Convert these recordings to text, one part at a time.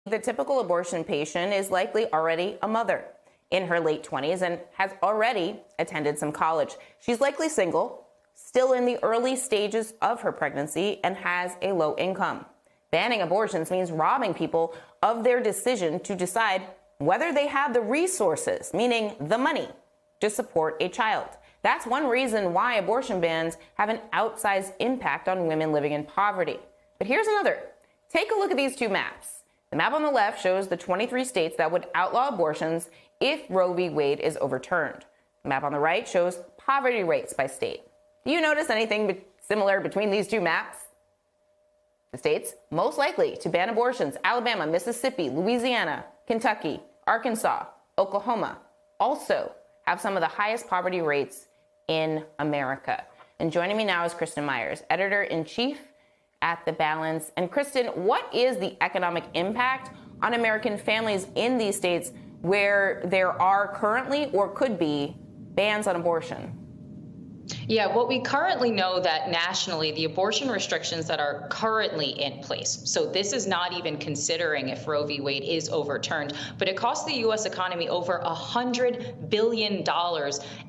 The typical abortion patient is likely already a mother in her late 20s and has already attended some college. She's likely single, still in the early stages of her pregnancy, and has a low income. Banning abortions means robbing people of their decision to decide whether they have the resources, meaning the money, to support a child. That's one reason why abortion bans have an outsized impact on women living in poverty. But here's another. Take a look at these two maps. The map on the left shows the 23 states that would outlaw abortions if Roe v. Wade is overturned. The map on the right shows poverty rates by state. Do you notice anything similar between these two maps? The states most likely to ban abortions: Alabama, Mississippi, Louisiana, Kentucky, Arkansas, Oklahoma, also have some of the highest poverty rates in America. And joining me now is Kristen Myers, editor-in-chief at The Balance. And Kristen, what is the economic impact on American families in these states where there are currently or could be bans on abortion? Yeah, what we currently know that nationally, the abortion restrictions that are currently in place. So this is not even considering if Roe v. Wade is overturned, but it costs the U.S. economy over $100 billion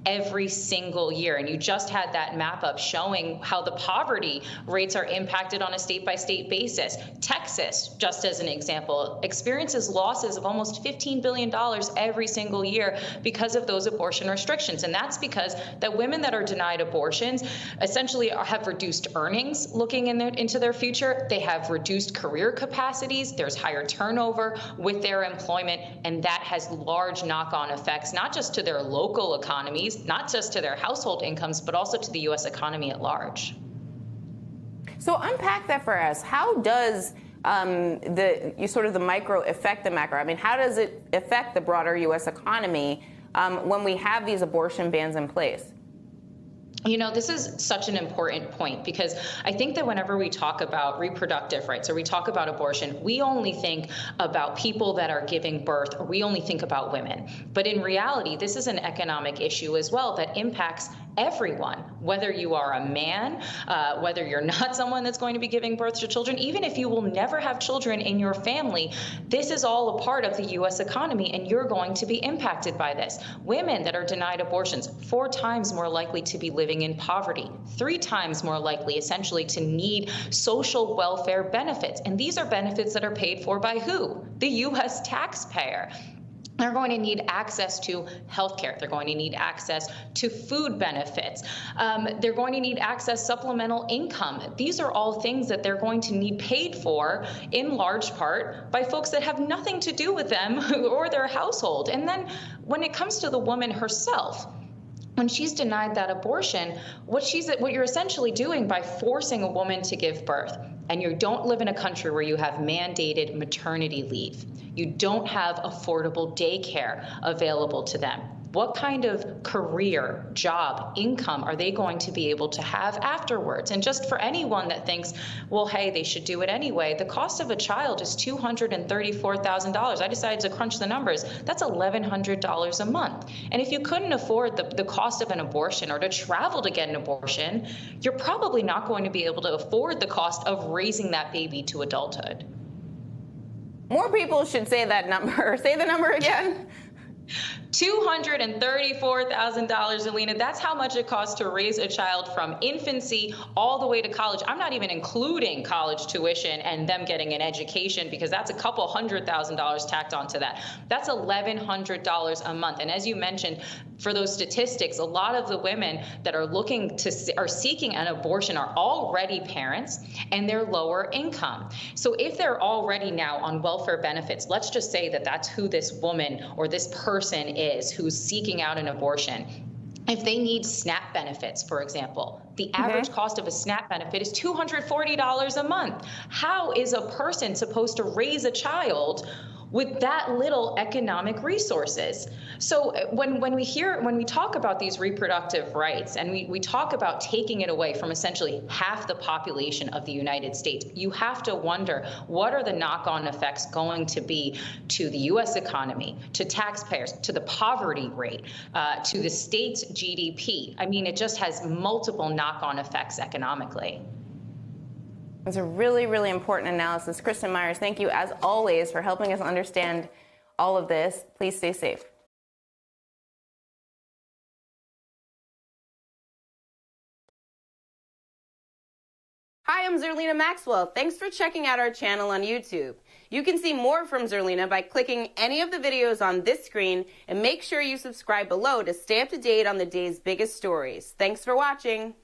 every single year. And you just had that map up showing how the poverty rates are impacted on a state-by-state basis. Texas, just as an example, experiences losses of almost $15 billion every single year because of those abortion restrictions. And that's because the women that are denied abortions essentially have reduced earnings looking into their future. They have reduced career capacities. There's higher turnover with their employment, and that has large knock-on effects, not just to their local economies, not just to their household incomes, but also to the U.S. economy at large. So unpack that for us. How does the micro affect the macro? I mean, how does it affect the broader U.S. economy when we have these abortion bans in place? You know, this is such an important point because I think that whenever we talk about reproductive rights or we talk about abortion, we only think about people that are giving birth, or we only think about women. But in reality, this is an economic issue as well that impacts everyone, whether you are a man, whether you're not someone that's going to be giving birth to children, even if you will never have children in your family, this is all a part of the U.S. economy, and you're going to be impacted by this. Women that are denied abortions, 4 times more likely to be living in poverty, 3 times more likely essentially to need social welfare benefits. And these are benefits that are paid for by who? The U.S. taxpayer. They're going to need access to health care. They're going to need access to food benefits. They're going to need access supplemental income. These are all things that they're going to need paid for in large part by folks that have nothing to do with them or their household. And then when it comes to the woman herself, when she's denied that abortion, what you're essentially doing by forcing a woman to give birth, and you don't live in a country where you have mandated maternity leave, you don't have affordable daycare available to them. What kind of career, job, income are they going to be able to have afterwards? And just for anyone that thinks, well, hey, they should do it anyway, the cost of a child is $234,000. I decided to crunch the numbers. That's $1,100 a month. And if you couldn't afford the cost of an abortion or to travel to get an abortion, you're probably not going to be able to afford the cost of raising that baby to adulthood. More people should say that number. Say the number again. $234,000, Alina. That's how much it costs to raise a child from infancy all the way to college. I'm not even including college tuition and them getting an education, because that's a couple $100,000 tacked onto that. That's $1,100 a month. And as you mentioned, for those statistics, a lot of the women that are seeking an abortion are already parents and they're lower income. So if they're already now on welfare benefits, let's just say that that's who this woman or this person is who's seeking out an abortion. If they need SNAP benefits, for example, the average cost of a SNAP benefit is $240 a month. How is a person supposed to raise a child with that little economic resources? So when we talk about these reproductive rights and we talk about taking it away from essentially half the population of the United States, you have to wonder, what are the knock-on effects going to be to the U.S. economy, to taxpayers, to the poverty rate, to the state's GDP? I mean, it just has multiple knock-on effects economically. It's a really, really important analysis. Kristen Myers, thank you as always for helping us understand all of this. Please stay safe. Hi, I'm Zerlina Maxwell. Thanks for checking out our channel on YouTube. You can see more from Zerlina by clicking any of the videos on this screen, and make sure you subscribe below to stay up to date on the day's biggest stories. Thanks for watching.